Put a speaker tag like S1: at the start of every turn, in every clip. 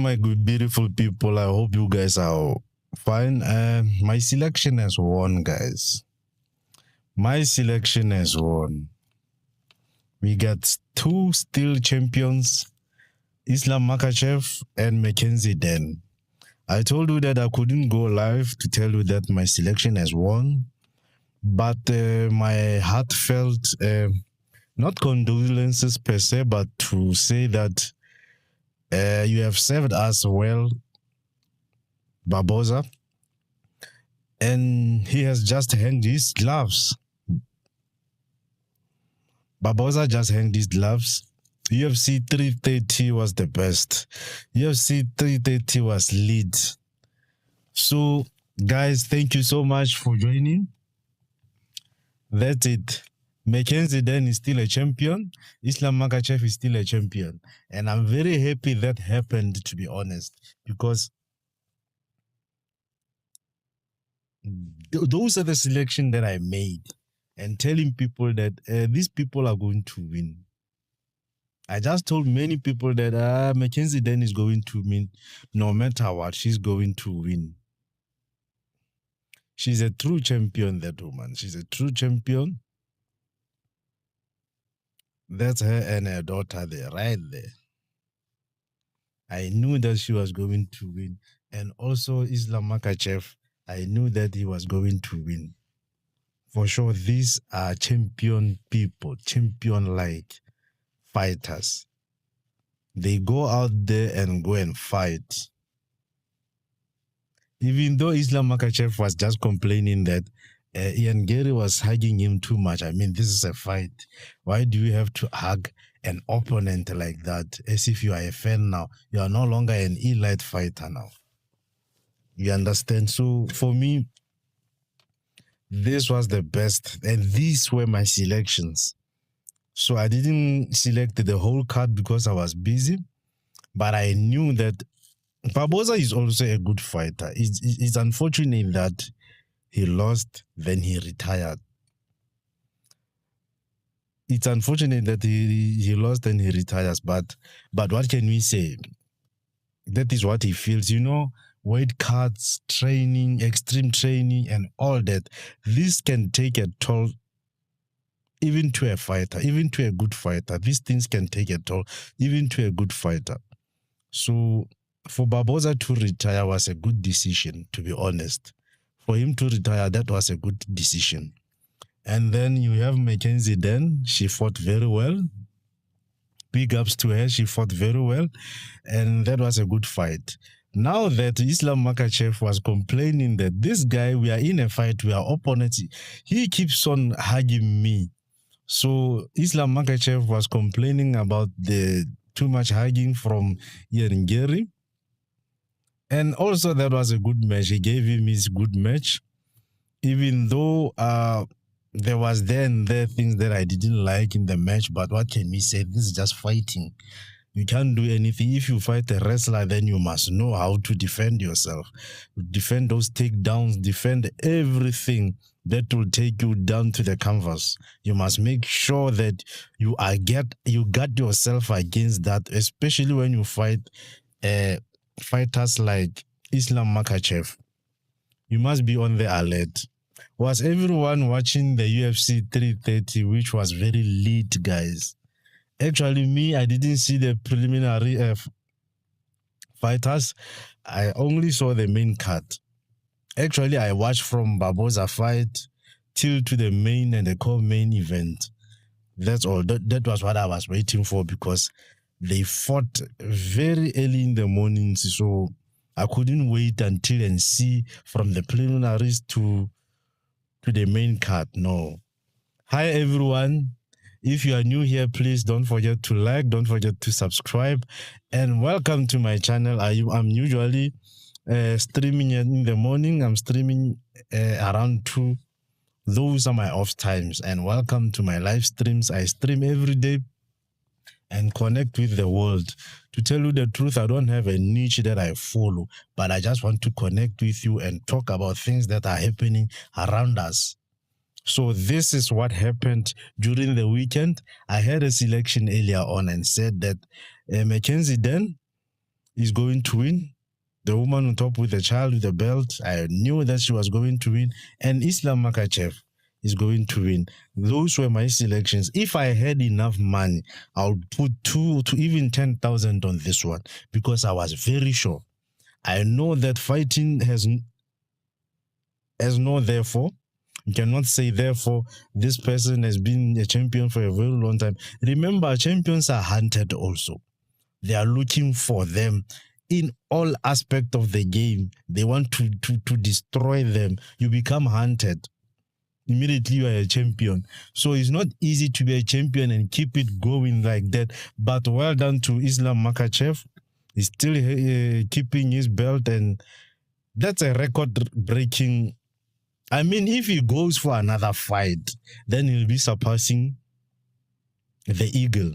S1: my good, beautiful people. I hope you guys are fine. My selection has won, guys. My selection has won. We got two still champions, Islam Makhachev and Mackenzie Den. I told you that I couldn't go live to tell you that my selection has won, but my heartfelt, not condolences per se, but to say that you have served us well, Barboza, and he has just hanged his gloves. Barboza just hanged his gloves. UFC 330 was the best. UFC 330 was lead. So, guys, thank you so much for joining. That's it. Mackenzie Den is still a champion. Islam Makhachev is still a champion. And I'm very happy that happened, to be honest, because those are the selection that I made and telling people that these people are going to win. I just told many people that Mackenzie Den is going to win. No matter what, she's going to win. She's a true champion, that woman. She's a true champion. That's her and her daughter there, right there. I knew that she was going to win. And also Islam Makhachev, I knew that he was going to win. For sure, these are champion people, champion-like fighters. They go out there and go and fight. Even though Islam Makhachev was just complaining that Garry was hugging him too much. I mean, this is a fight. Why do you have to hug an opponent like that? As if you are a fan now. You are no longer an elite fighter now. You understand? So for me, this was the best. And these were my selections. So I didn't select the whole card because I was busy. But I knew that Barboza is also a good fighter. It's unfortunate that he lost, then he retired. It's unfortunate that he lost and he retires, but what can we say? That is what he feels, you know, weight cuts, training, extreme training, and all that. This can take a toll even to a fighter, even to a good fighter. These things can take a toll even to a good fighter. So for Barboza to retire was a good decision, to be honest. For him to retire, that was a good decision. And then you have Mackenzie Den. She fought very well. Big ups to her. She fought very well. And that was a good fight. Now that Islam Makhachev was complaining that this guy, we are in a fight, we are opponents, he keeps on hugging me. So Islam Makhachev was complaining about the too much hugging from Garry. And also that was a good match. He gave him his good match. Even though there was there things that I didn't like in the match, but what can we say? This is just fighting. You can't do anything. If you fight a wrestler, then you must know how to defend yourself. Defend those takedowns, defend everything that will take you down to the canvas. You must make sure that you got yourself against that, especially when you fight fighters like Islam Makhachev. You must be on the alert. Was everyone watching the UFC 330, which was very lit, guys? Actually, me, I didn't see the preliminary fighters. I only saw the main card. Actually, I watched from Barboza fight till to the main and the co-main event. That's all. That was what I was waiting for because they fought very early in the morning. So I couldn't wait until and see from the preliminaries to the main card. No. Hi, everyone. If you are new here, please don't forget to like, don't forget to subscribe, and welcome to my channel. I'm usually streaming in the morning. I'm streaming around 2. Those are my off times, and welcome to my live streams. I stream every day and connect with the world. To tell you the truth, I don't have a niche that I follow, but I just want to connect with you and talk about things that are happening around us. So this is what happened during the weekend. I had a selection earlier on and said that Mackenzie Den is going to win. The woman on top with the child with the belt, I knew that she was going to win. And Islam Makhachev is going to win. Those were my selections. If I had enough money, I would put 2 to even 10,000 on this one because I was very sure. I know that fighting has no therefore. You cannot say therefore this person has been a champion for a very long time. Remember, champions are hunted also. They are looking for them in all aspects of the game. They want to destroy them. You become hunted. Immediately you are a champion. So it's not easy to be a champion and keep it going like that. But well done to Islam Makhachev. He's still keeping his belt, and that's a record-breaking. I mean, if he goes for another fight, then he'll be surpassing the Eagle.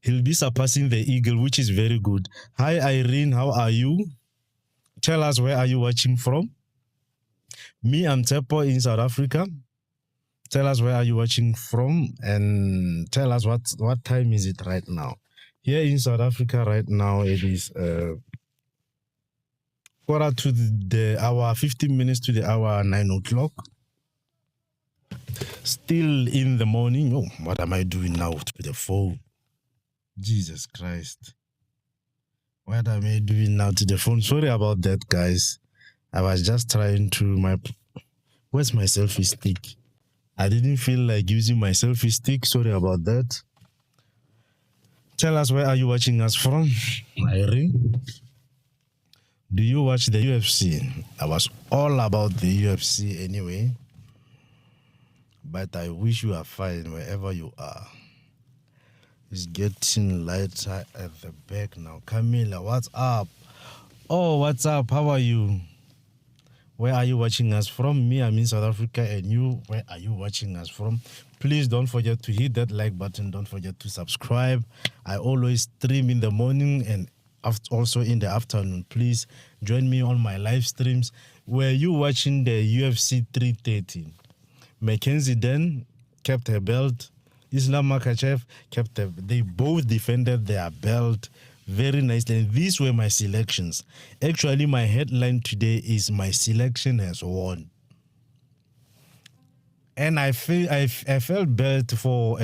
S1: He'll be surpassing the Eagle, which is very good. Hi, Irene. How are you? Tell us, where are you watching from? Me, I'm Tepo in South Africa. Tell us, where are you watching from? And tell us what time is it right now. Here in South Africa right now, it is quarter to the hour, 15 minutes to the hour, 9 o'clock. Still in the morning. Oh, what am I doing now to the phone? Jesus Christ. What am I doing now to the phone? Sorry about that, guys. I was just trying to where's my selfie stick? I didn't feel like using my selfie stick. Sorry about that. Tell us, where are you watching us from, Irene? Do you watch the UFC? I was all about the UFC anyway. But I wish you are fine wherever you are. It's getting lighter at the back now. Camila, what's up? Oh, what's up? How are you? Where are you watching us from? Me, I'm in South Africa, and you, where are you watching us from? Please don't forget to hit that like button. Don't forget to subscribe. I always stream in the morning and also in the afternoon. Please join me on my live streams. Were you watching the UFC 330? Mackenzie then kept her belt. Islam Makhachev they both defended their belt very nicely. And these were my selections. Actually, my headline today is my selection has won. And I felt bad for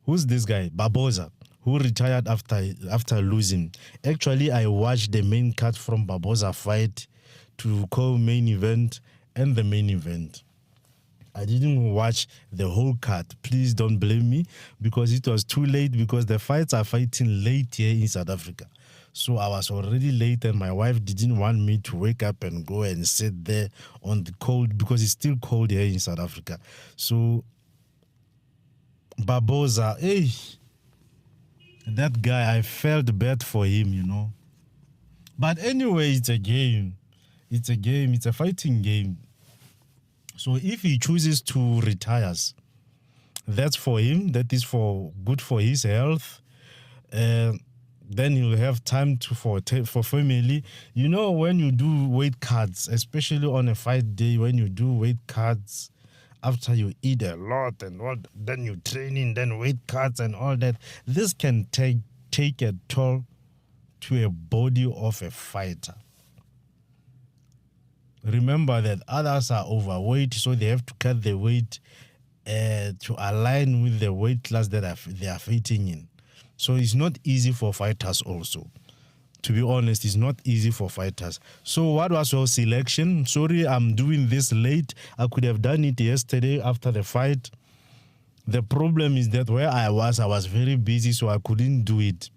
S1: who's this guy? Barboza, who retired after losing. Actually, I watched the main card from Barboza fight to co-main event and the main event. I didn't watch the whole card. Please don't blame me because it was too late, because the fights are fighting late here in South Africa. So I was already late, and my wife didn't want me to wake up and go and sit there on the cold, because it's still cold here in South Africa. So Barboza, hey, that guy, I felt bad for him, you know. But anyway, it's a game. It's a game. It's a fighting game. So if he chooses to retire, that's for him. That is good for his health. Then he'll have time for family. You know, when you do weight cuts, especially on a fight day, when you do weight cuts after you eat a lot and all, then you training, then weight cuts and all that, this can take a toll to a body of a fighter. Remember that others are overweight, so they have to cut the weight to align with the weight class that they are fighting in. So it's not easy for fighters also. To be honest, it's not easy for fighters. So what was your selection? Sorry, I'm doing this late. I could have done it yesterday after the fight. The problem is that where I was very busy, so I couldn't do it.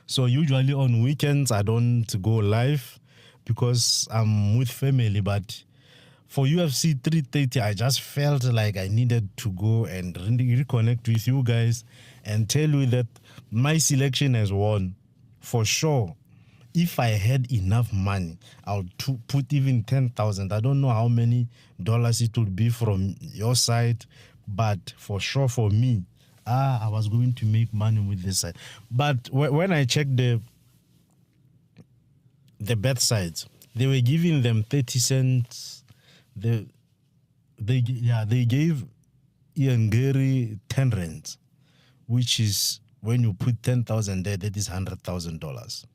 S1: So usually on weekends, I don't go live because I'm with family. But for UFC 330, I just felt like I needed to go and reconnect with you guys and tell you that my selection has won. For sure. If I had enough money, I would put even 10,000. I don't know how many dollars it would be from your side, but for sure for me, I was going to make money with this side. But when I checked the bet sides, they were giving them 30 cents. They gave Ian Garry 10 rand, which is when you put 10,000 there, that is $100,000.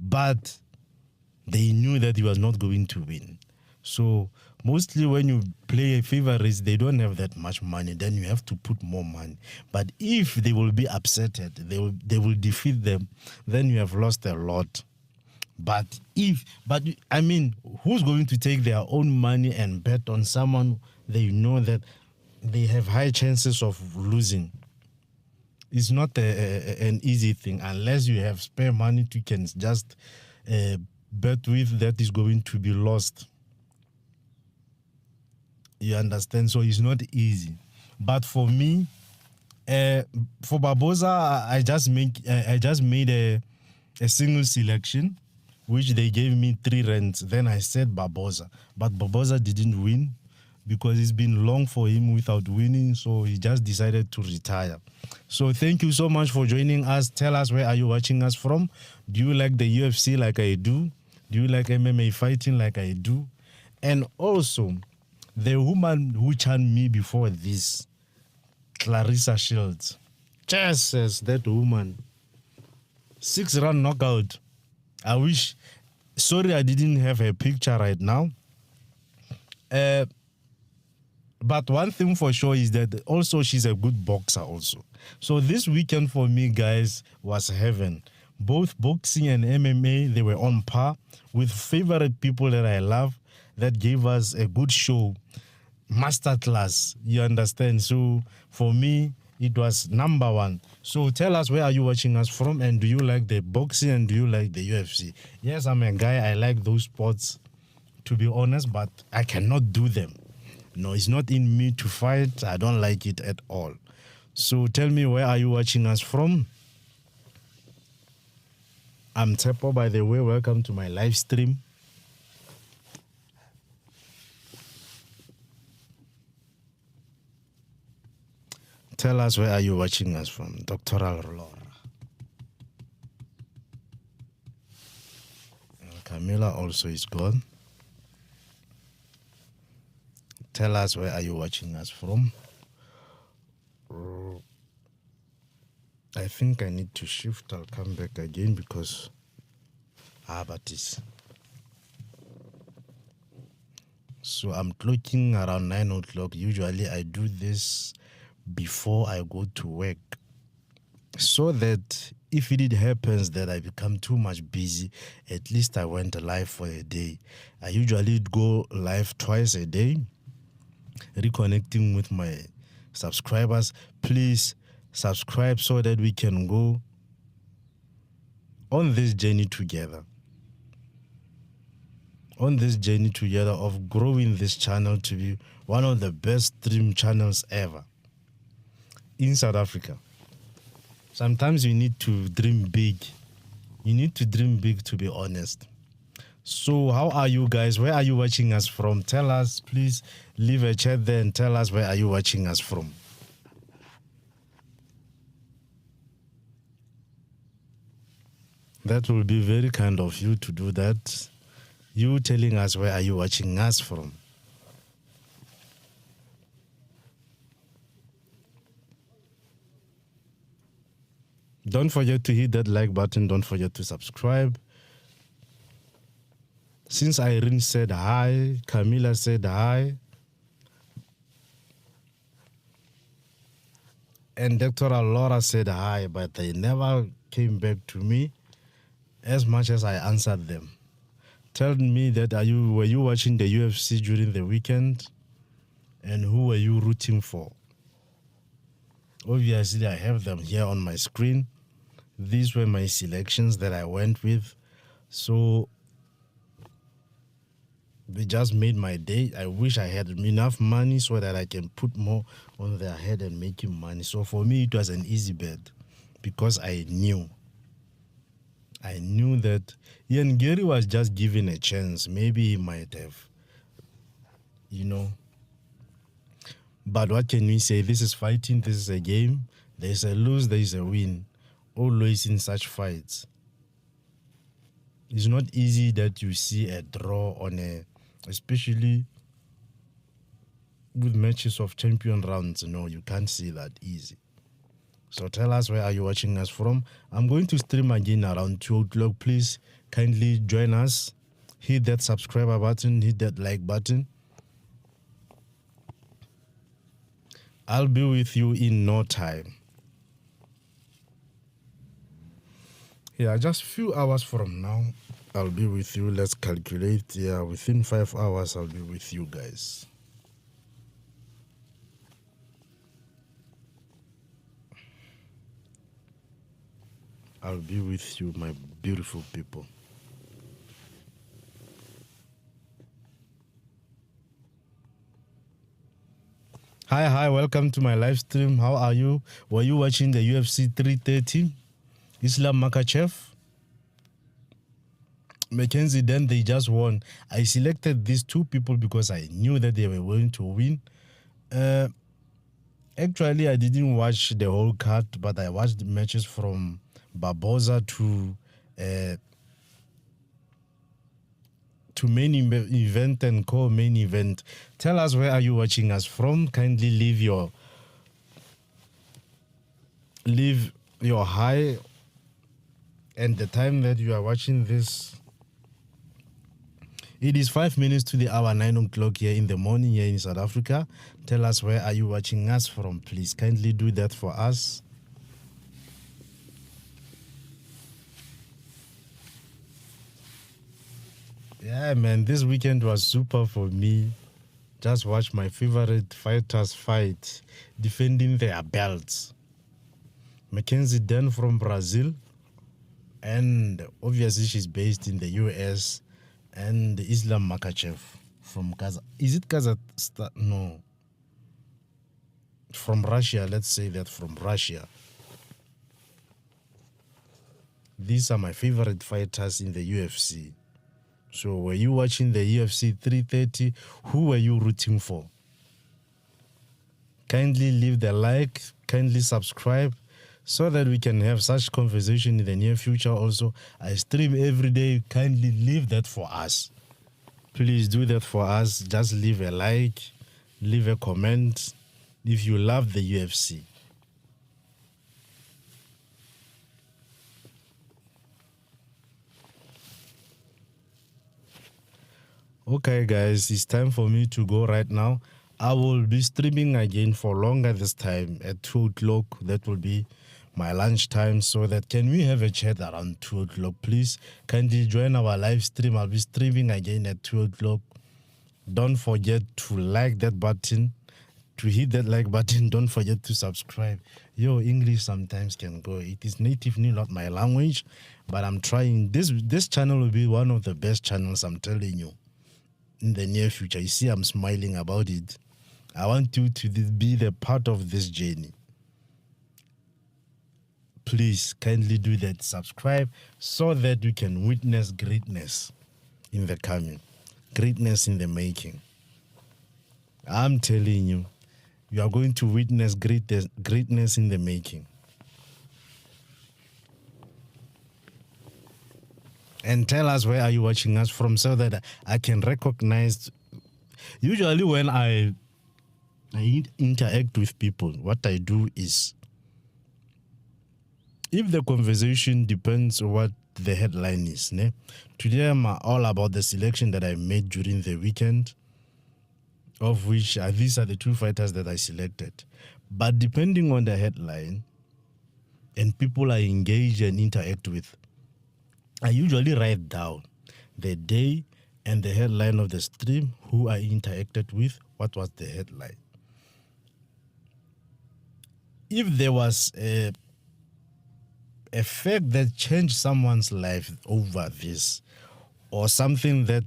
S1: But they knew that he was not going to win. So mostly when you play a favorites, they don't have that much money. Then you have to put more money. But if they will be upsetted, they will defeat them, then you have lost a lot. But I mean, who's going to take their own money and bet on someone they know that they have high chances of losing? It's not an easy thing unless you have spare money to can just bet with that is going to be lost. You understand? So it's not easy. But for me, for Barbosa, I just made a single selection, which they gave me 3 rands. Then I said Barbosa, but Barbosa didn't win because it's been long for him without winning, so he just decided to retire. So thank you so much for joining us. Tell us, where are you watching us from? Do you like the UFC like I do? Do you like MMA fighting like I do? And also, the woman who charmed me before this, Clarissa Shields. Jesus, that woman. 6-round knockout. I wish. Sorry, I didn't have a picture right now. But one thing for sure is that also she's a good boxer also. So this weekend for me, guys, was heaven. Both boxing and MMA, they were on par with favorite people that I love that gave us a good show. Masterclass, you understand? So for me, it was number one. So tell us, where are you watching us from, and do you like the boxing and do you like the UFC? Yes, I'm a guy, I like those sports, to be honest, but I cannot do them. No, it's not in me to fight. I don't like it at all. So tell me, where are you watching us from? I'm Tepo, by the way. Welcome to my live stream. Tell us, where are you watching us from? Dr. Laura. Camilla also is gone. Tell us, where are you watching us from? I think I need to shift. I'll come back again because but it's. So I'm clocking around 9 o'clock. Usually I do this before I go to work, so that if it happens that I become too much busy, at least I went live for a day. I usually go live twice a day, reconnecting with my subscribers. Please subscribe so that we can go on this journey together. On this journey together of growing this channel to be one of the best stream channels ever in South Africa. Sometimes you need to dream big. You need to dream big, to be honest. So how are you guys? Where are you watching us from? Tell us, please leave a chat there and tell us, where are you watching us from? That will be very kind of you to do that. You telling us, where are you watching us from? Don't forget to hit that like button. Don't forget to subscribe. Since Irene said hi, Camila said hi, and Dr. Laura said hi, but they never came back to me as much as I answered them. Tell me that were you watching the UFC during the weekend, and who were you rooting for? Obviously, I have them here on my screen. These were my selections that I went with. So they just made my day. I wish I had enough money so that I can put more on their head and making money. So for me, it was an easy bet because I knew that Garry was just given a chance. Maybe he might have, But what can we say? This is fighting. This is a game. There's a lose, there's a win. Always in such fights. It's not easy that you see a draw especially with matches of champion rounds. No, you can't see that easy. So tell us where are you watching us from. I'm going to stream again around 2 o'clock. Please kindly join us. Hit that subscribe button, hit that like button. I'll be with you in no time. Yeah, just a few hours from now, I'll be with you. Let's calculate. Yeah, within 5 hours, I'll be with you guys. I'll be with you, my beautiful people. Hi, welcome to my live stream. How are you? Were you watching the UFC 330? Islam Makhachev? Mackenzie, then they just won. I selected these two people because I knew that they were going to win. Actually, I didn't watch the whole card, but I watched the matches from Barboza to main event and co-main event. Tell us where are you watching us from. Kindly leave your hi and the time that you are watching this. It is 5 minutes to the hour, 9 o'clock here in the morning here in South Africa. Tell us where are you watching us from. Please kindly do that for us. Yeah, man, this weekend was super for me. Just watch my favorite fighters fight, defending their belts. Mackenzie Dunn from Brazil, and obviously she's based in the US, and Islam Makhachev from Gaza. Is it Kazakhstan? No. From Russia, let's say that from Russia. These are my favorite fighters in the UFC. So were you watching the UFC 330? Who were you rooting for? Kindly leave the like, kindly subscribe, so that we can have such conversation in the near future also. I stream every day. Kindly leave that for us. Please do that for us. Just leave a like, leave a comment if you love the UFC. Okay, guys, it's time for me to go right now. I will be streaming again for longer this time at 2 o'clock. That will be my lunch time, so that can we have a chat around 2 o'clock, please? Kindly join our live stream. I'll be streaming again at 2 o'clock. Don't forget to like that button, to hit that like button. Don't forget to subscribe. Yo, English sometimes can go. It is natively not my language, but I'm trying. This channel will be one of the best channels, I'm telling you, in the near future. You see, I'm smiling about it. I want you to be the part of this journey. Please kindly do that. Subscribe so that you can witness greatness in the coming, greatness in the making. I'm telling you, you are going to witness greatness in the making. And tell us where are you watching us from, so that I can recognize. Usually when I interact with people, what I do is, if the conversation depends on what the headline is, today I'm all about the selection that I made during the weekend, of which these are the two fighters that I selected. But depending on the headline and people I engage and interact with, I usually write down the day and the headline of the stream, who I interacted with, what was the headline. If there was a fact that changed someone's life over this, or something that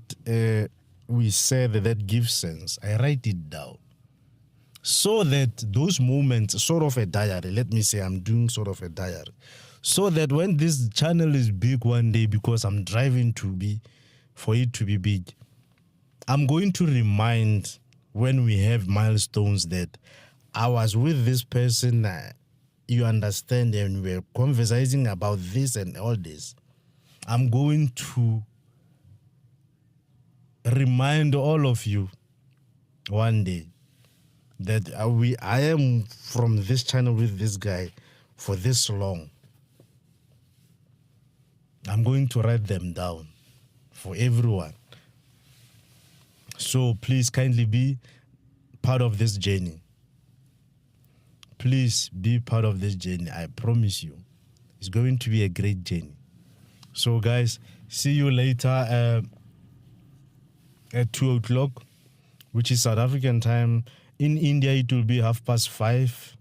S1: we said that gives sense, I write it down. So that those moments, sort of a diary, let me say I'm doing sort of a diary, so that when this channel is big one day, because I'm driving for it to be big, I'm going to remind when we have milestones that I was with this person, you understand, and we're conversing about this and all this. I'm going to remind all of you one day that I am from this channel with this guy for this long. I'm going to write them down for everyone. So please kindly be part of this journey. Please be part of this journey. I promise you, it's going to be a great journey. So guys, see you later at 2 o'clock, which is South African time. In India, it will be 5:30.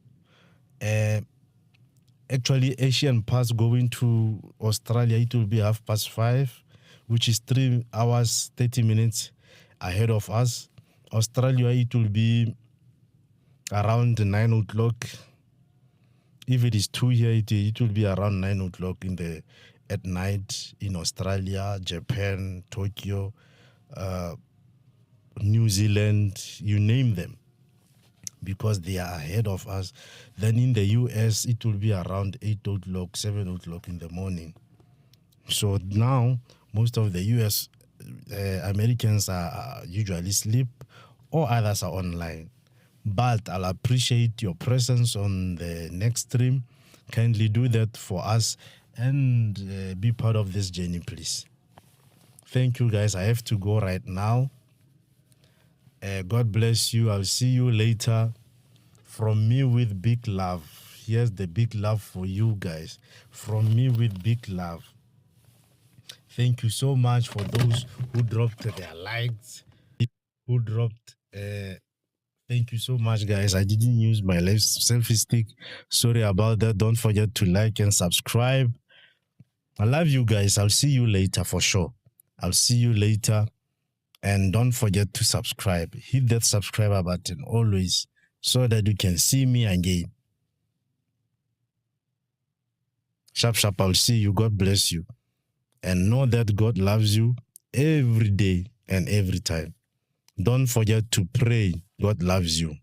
S1: Actually, Asian pass going to Australia, it will be 5:30, which is 3 hours, 30 minutes ahead of us. Australia, it will be around 9 o'clock. If it is 2 here, it will be around 9 o'clock at night in Australia, Japan, Tokyo, New Zealand, you name them, because they are ahead of us. Then in the US, it will be around 8 o'clock, 7 o'clock in the morning. So now, most of the US Americans are usually sleep, or others are online. But I'll appreciate your presence on the next stream. Kindly do that for us and be part of this journey, please. Thank you, guys. I have to go right now. God bless you. I'll see you later. From me with big love. Here's the big love for you guys. From me with big love. Thank you so much for those who dropped their likes, who dropped. Thank you so much, guys. I didn't use my left selfie stick. Sorry about that. Don't forget to like and subscribe. I love you guys. I'll see you later for sure. I'll see you later. And don't forget to subscribe. Hit that subscriber button always so that you can see me again. Sharp, sharp. I'll see you. God bless you. And know that God loves you every day and every time. Don't forget to pray. God loves you.